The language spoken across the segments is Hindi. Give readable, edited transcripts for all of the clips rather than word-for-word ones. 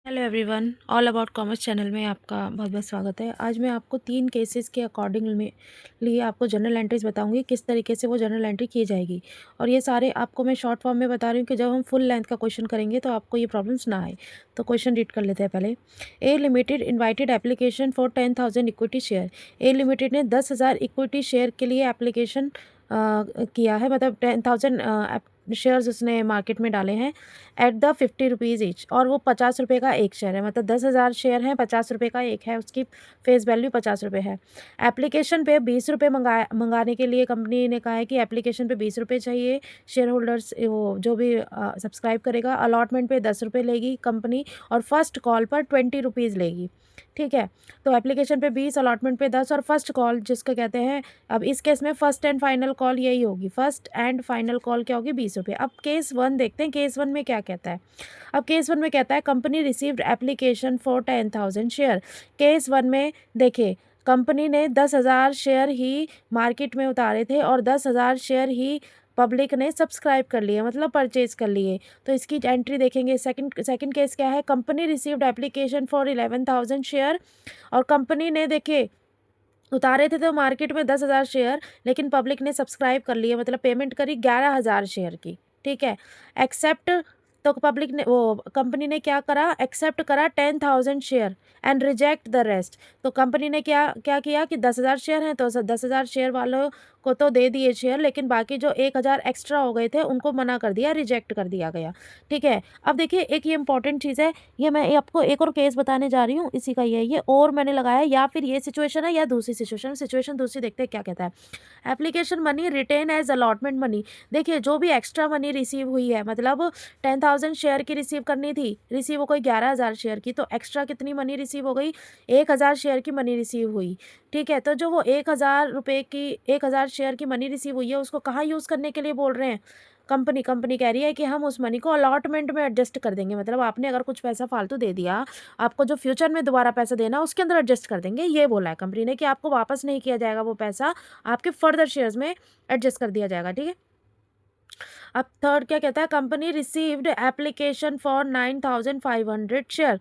Hello everyone, all about commerce channel में आपका बहुत बहुत स्वागत है। आज मैं आपको 3 केसेस के अकॉर्डिंग में लिए आपको जर्नल एंट्रीज बताऊंगी किस तरीके से वो जर्नल एंट्री की जाएगी। और ये सारे आपको मैं शॉर्ट फॉर्म में बता रही हूँ कि जब हम फुल लेंथ का क्वेश्चन करेंगे तो आपको ये प्रॉब्लम्स ना आए। तो क्वेश्चन रीड कर लेते हैं पहले। A limited invited application for 10,000 equity share. A limited ने 10,000 इक्विटी शेयर के लिए एप्लीकेशन किया है, मतलब 10,000 शेयर्स उसने मार्केट में डाले हैं एट द 50 रुपीज़ ईच, और वो 50 रुपये का एक शेयर है, मतलब 10,000 शेयर हैं, 50 रुपये का एक है, उसकी फेस वैल्यू 50 रुपये है। एप्लीकेशन पे 20 रुपये मंगाने के लिए कंपनी ने कहा है कि एप्लीकेशन पे 20 रुपये चाहिए। शेयर होल्डर्स वो जो भी सब्सक्राइब करेगा, अलॉटमेंट पे 10 रुपये लेगी कंपनी, और फर्स्ट कॉल पर 20 रुपीज़ लेगी। ठीक है, तो एप्लीकेशन पे 20, अलॉटमेंट पे 10, और फर्स्ट कॉल जिसको कहते हैं, अब इस केस में फर्स्ट एंड फाइनल कॉल यही होगी। फर्स्ट एंड फाइनल कॉल क्या होगी? 20 रुपये। अब केस 1 देखते हैं, केस 1 में क्या कहता है। अब केस 1 में कहता है company received application for 10,000 share. Case 1 में देखिए, कंपनी ने 10,000 शेयर ही मार्केट में उतारे थे और 10,000 शेयर ही पब्लिक ने सब्सक्राइब कर लिए, मतलब परचेज कर लिए। तो इसकी एंट्री देखेंगे। सेकंड केस क्या है? Company received application for 11,000 share, और कंपनी ने देखिए उतारे थे तो मार्केट में 10,000 शेयर, लेकिन पब्लिक ने सब्सक्राइब कर लिए, मतलब पेमेंट करी 11,000 शेयर की। ठीक है, एक्सेप्ट, तो पब्लिक ने वो कंपनी ने क्या करा? एक्सेप्ट करा 10,000 share and reject the rest. तो कंपनी ने क्या क्या किया कि 10,000 शेयर हैं तो 10,000 शेयर वालों को तो दे दिए शेयर, लेकिन बाकी जो 1,000 एक्स्ट्रा हो गए थे उनको मना कर दिया, रिजेक्ट कर दिया गया। ठीक है, अब देखिए एक ये इंपॉर्टेंट चीज़ है, ये मैं आपको एक और केस बताने जा रही हूँ, इसी का ये और मैंने लगाया, या फिर ये सिचुएशन है या दूसरी सिचुएशन दूसरी देखते हैं क्या कहता है। Application money retain as allotment money. देखिए जो भी एक्स्ट्रा मनी रिसीव हुई है, मतलब 10,000 शेयर की रिसीव करनी थी, रिसीव हो गई 11,000 शेयर की, तो एक्स्ट्रा कितनी मनी रिसीव हो गई? 1,000 शेयर की मनी रिसीव हुई। ठीक है, तो जो वो 1,000 रुपये की 1,000 शेयर की मनी रिसीव हुई है, उसको कहाँ यूज़ करने के लिए बोल रहे हैं? कंपनी कह रही है कि हम उस मनी को अलॉटमेंट में एडजस्ट कर देंगे, मतलब आपने अगर कुछ पैसा फालतू दे दिया, आपको जो फ्यूचर में दोबारा पैसा देना उसके अंदर एडजस्ट कर देंगे, ये बोला है कंपनी ने कि आपको वापस नहीं किया जाएगा वो पैसा, आपके फर्दर शेयर्स में एडजस्ट कर दिया जाएगा। ठीक है, अब थर्ड क्या कहता है? Company received application for 9,500 share.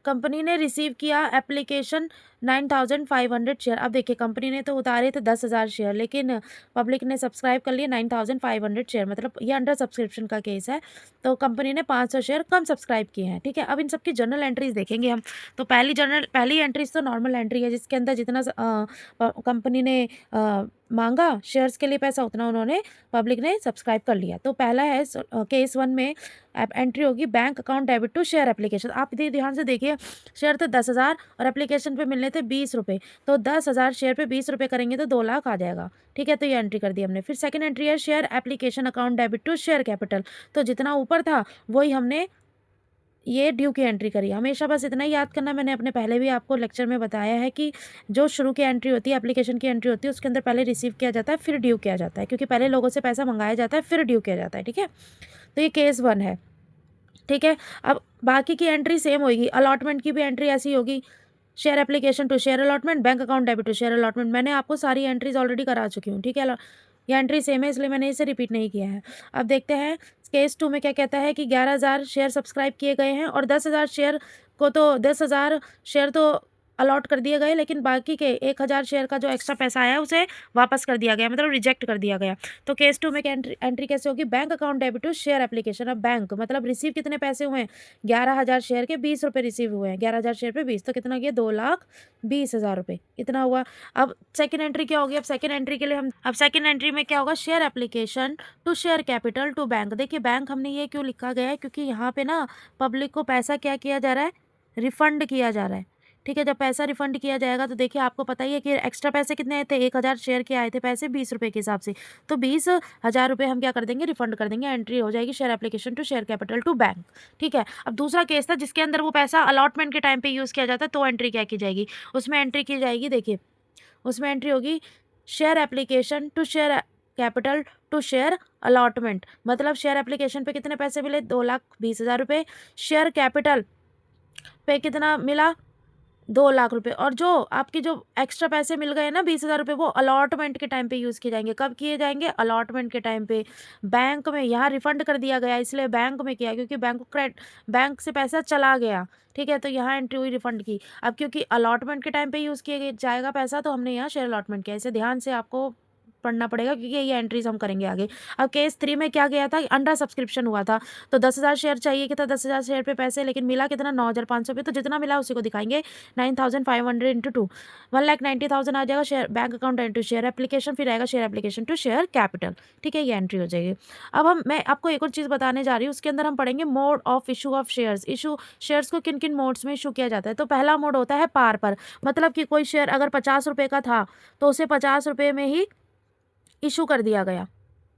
Company ने रिसीव किया एप्लीकेशन 9,500 शेयर। अब देखिए कंपनी ने तो उतारे थे 10,000 शेयर, लेकिन पब्लिक ने सब्सक्राइब कर लिए 9,500 शेयर, मतलब ये अंडर सब्सक्रिप्शन का केस है। तो कंपनी ने 500 शेयर कम सब्सक्राइब किए हैं। ठीक है, अब इन सबकी जर्नल एंट्रीज देखेंगे हम। तो पहली एंट्रीज तो नॉर्मल एंट्री है, जिसके अंदर जितना कंपनी ने मांगा शेयर्स के लिए पैसा, उतना उन्होंने पब्लिक ने सब्सक्राइब कर लिया। तो पहला है केस 1 में एंट्री होगी bank account debit to share application. आप ध्यान से देखिए, शेयर थे 10,000 और एप्लीकेशन पे मिलने थे 20 रुपये, तो 10,000 शेयर पे 20 रुपये करेंगे तो 2 लाख आ जाएगा। ठीक है, तो ये एंट्री कर दी हमने। फिर सेकंड एंट्री है share application account debit to share capital. तो जितना ऊपर था वही हमने ये ड्यू की एंट्री करी। हमेशा बस इतना ही याद करना, मैंने अपने पहले भी आपको लेक्चर में बताया है कि जो शुरू की एंट्री होती है, एप्लीकेशन की एंट्री होती है, उसके अंदर पहले रिसीव किया जाता है फिर ड्यू किया जाता है, क्योंकि पहले लोगों से पैसा मंगाया जाता है फिर ड्यू किया जाता है। ठीक है, तो ये केस 1 है। ठीक है, अब बाकी की एंट्री सेम होगी। अलॉटमेंट की भी एंट्री ऐसी होगी, share application to share allotment, bank account debit to share allotment. मैंने आपको सारी एंट्रीज ऑलरेडी करा चुकी हूँ। ठीक है, ये एंट्री सेम है, इसलिए मैंने इसे रिपीट नहीं किया है। अब देखते हैं केस 2 में क्या कहता है कि 11,000 शेयर सब्सक्राइब किए गए हैं, और 10,000 शेयर को तो 10,000 शेयर तो अलॉट कर दिए गए, लेकिन बाकी के 1,000 शेयर का जो एक्स्ट्रा पैसा आया उसे वापस कर दिया गया, मतलब रिजेक्ट कर दिया गया। तो केस 2 में क्या एंट्री कैसे होगी? Bank account debit to share application. अब बैंक मतलब रिसीव कितने पैसे हुए हैं? 11,000 शेयर के 20 रुपये रिसीव हुए हैं। 11,000 शेयर पे 20, तो कितना गया? 2,20,000 रुपये, इतना हुआ। अब सेकंड एंट्री क्या होगी? अब सेकंड एंट्री के लिए अब सेकंड एंट्री में क्या होगा? Share application to share capital to bank. देखिए बैंक हमने ये क्यों लिखा गया है? क्योंकि यहाँ पे ना पब्लिक को पैसा क्या किया जा रहा है? रिफंड किया जा रहा है। ठीक है, जब पैसा रिफंड किया जाएगा तो देखिए आपको पता ही है कि एक्स्ट्रा पैसे कितने आए थे? 1,000 शेयर के आए थे पैसे 20 रुपये के हिसाब से, तो 20,000 रुपये हम क्या कर देंगे? रिफंड कर देंगे। एंट्री हो जाएगी share application to share capital to bank. ठीक है, अब दूसरा केस था जिसके अंदर वो पैसा अलॉटमेंट के टाइम पे यूज़ किया जाता है, तो एंट्री क्या की जाएगी? उसमें एंट्री की जाएगी, देखिए उसमें एंट्री होगी share application to share capital to share allotment. मतलब शेयर एप्लीकेशन पे कितने पैसे मिले? 2,20,000 रुपये। शेयर कैपिटल पे कितना मिला? 2 लाख रुपए। और जो आपके जो एक्स्ट्रा पैसे मिल गए ना 20,000 रुपये, वो अलॉटमेंट के टाइम पे यूज़ किए जाएंगे। कब किए जाएंगे? अलॉटमेंट के टाइम पे। बैंक में यहाँ रिफंड कर दिया गया, इसलिए बैंक में किया, क्योंकि बैंक को बैंक से पैसा चला गया, ठीक है, तो यहाँ एंट्री हुई रिफंड की। अब क्योंकि अलॉटमेंट के टाइम पे यूज़ किया जाएगा पैसा, तो हमने यहाँ शेयर अलॉटमेंट किया। इसे ध्यान से आपको पढ़ना पड़ेगा, क्योंकि ये एंट्रीज हम करेंगे आगे। अब केस 3 में क्या गया था? अंडर सब्सक्रिप्शन हुआ था, तो 10,000 शेयर चाहिए कि था, 10,000 शेयर पे पैसे, लेकिन मिला कितना? 9,500 पे। तो जितना मिला उसी को दिखाएंगे। 9,500 इंटू 2, 1,90,000 आ जाएगा। Share bank account into share application, फिर आएगा share application to share capital, ठीक है, ये एंट्री हो जाएगी। अब मैं आपको एक और चीज़ बताने जा रही हूँ, उसके अंदर हम पढ़ेंगे mode of issue of shares. Issue shares को किन किन मोड्स में इशू किया जाता है। तो पहला मोड होता है पार पर, मतलब कि कोई शेयर अगर 50 रुपये का था, तो उसे 50 रुपये में ही इशू कर दिया गया,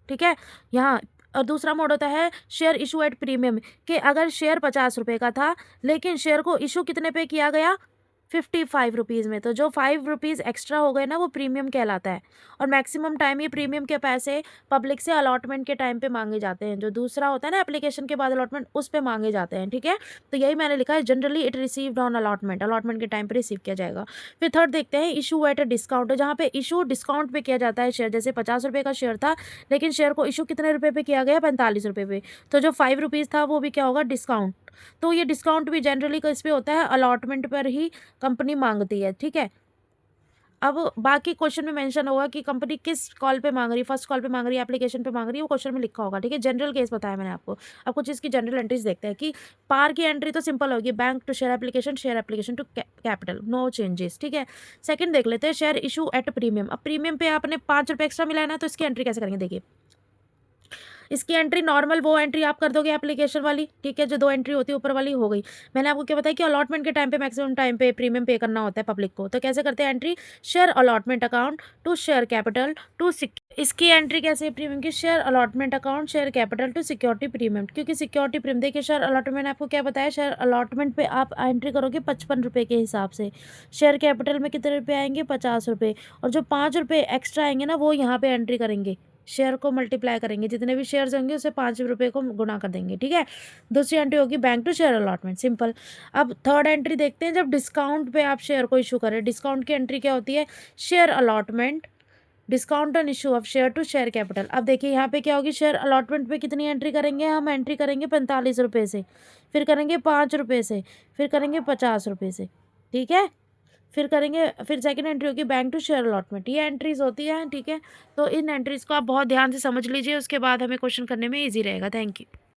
ठीक है यहाँ। और दूसरा मोड होता है शेयर इशू एट प्रीमियम, कि अगर शेयर 50 रुपये का था, लेकिन शेयर को इशू कितने पे किया गया? 55 रुपीज़ में। तो जो 5 रुपीज़ एक्स्ट्रा हो गए ना, वो प्रीमियम कहलाता है। और मैक्सिमम टाइम ये प्रीमियम के पैसे पब्लिक से अलॉटमेंट के टाइम पे मांगे जाते हैं। जो दूसरा होता है ना एप्लीकेशन के बाद अलॉटमेंट, उस पे मांगे जाते हैं, ठीक है। तो यही मैंने लिखा है, generally it received on allotment, allotment के टाइम पे रिसीव किया जाएगा। फिर थर्ड देखते हैं इशू एट अ डिस्काउंट, जहाँ पे इशू डिस्काउंट पे किया जाता है शेयर। जैसे 50 रुपये का शेयर था, लेकिन शेयर को इशू कितने रुपये पे किया गया? 45 रुपये पे। तो जो 5 रुपीज़ था वो भी क्या होगा? डिस्काउंट। तो ये डिस्काउंट भी जनरली किस पे होता है? अलॉटमेंट पर ही कंपनी मांगती है, ठीक है। अब बाकी क्वेश्चन में मेंशन होगा कि कंपनी किस कॉल पे मांग रही है, फर्स्ट कॉल पे मांग रही है, एप्लीकेशन पे मांग रही है, वो क्वेश्चन में लिखा होगा, ठीक है। जनरल केस बताया मैंने आपको। अब कुछ इसकी जनरल एंट्रीज देखते हैं कि पार की एंट्री तो सिंपल होगी, bank to share application to capital, no changes, ठीक है। सेकंड देख लेते हैं शेयर इशू एट प्रीमियम। अब प्रीमियम पे आपने 5 रुपये एक्स्ट्रा मिला है ना, तो इसकी एंट्री कैसे करेंगे? देखिए, इसकी एंट्री नॉर्मल वो एंट्री आप कर दोगे एप्लीकेशन वाली, ठीक है, जो 2 एंट्री होती है ऊपर वाली हो गई। मैंने आपको क्या बताया कि अलॉटमेंट के टाइम पे मैक्सिमम टाइम पे प्रीमियम पे करना होता है पब्लिक को। तो कैसे करते हैं entry? Share allotment account to share capital to इसकी एंट्री कैसे है प्रीमियम की? Share allotment account share capital to security premium, क्योंकि सिक्योरिटी प्रीमियम, देखिए शेयर अलॉटमेंट आपको क्या बताया, शेयर अलॉटमेंट पे आप एंट्री करोगे 55 रुपये के हिसाब से। शेयर कैपिटल में कितने रुपये आएंगे? 50 रुपये। और जो 5 रुपये एक्स्ट्रा आएंगे ना, वो यहाँ पे एंट्री करेंगे, शेयर को मल्टीप्लाई करेंगे, जितने भी शेयर्स होंगे उसे 5 रुपये को गुणा कर देंगे, ठीक है। दूसरी एंट्री होगी bank to share allotment, simple. अब थर्ड एंट्री देखते हैं, जब डिस्काउंट पे आप शेयर को इशू करें। डिस्काउंट की एंट्री क्या होती है? Share allotment discount on issue of share to share capital. अब देखिए यहाँ पे क्या होगी, शेयर अलॉटमेंट पे कितनी एंट्री करेंगे? हम एंट्री करेंगे 45 रुपये से, फिर करेंगे 5 रुपये से, फिर करेंगे 50 रुपये से, ठीक है। फिर करेंगे, फिर सेकंड एंट्री होगी बैंक टू शेयर अलॉटमेंट। ये एंट्रीज होती हैं, ठीक है। तो इन एंट्रीज को आप बहुत ध्यान से समझ लीजिए, उसके बाद हमें क्वेश्चन करने में ईजी रहेगा। Thank you.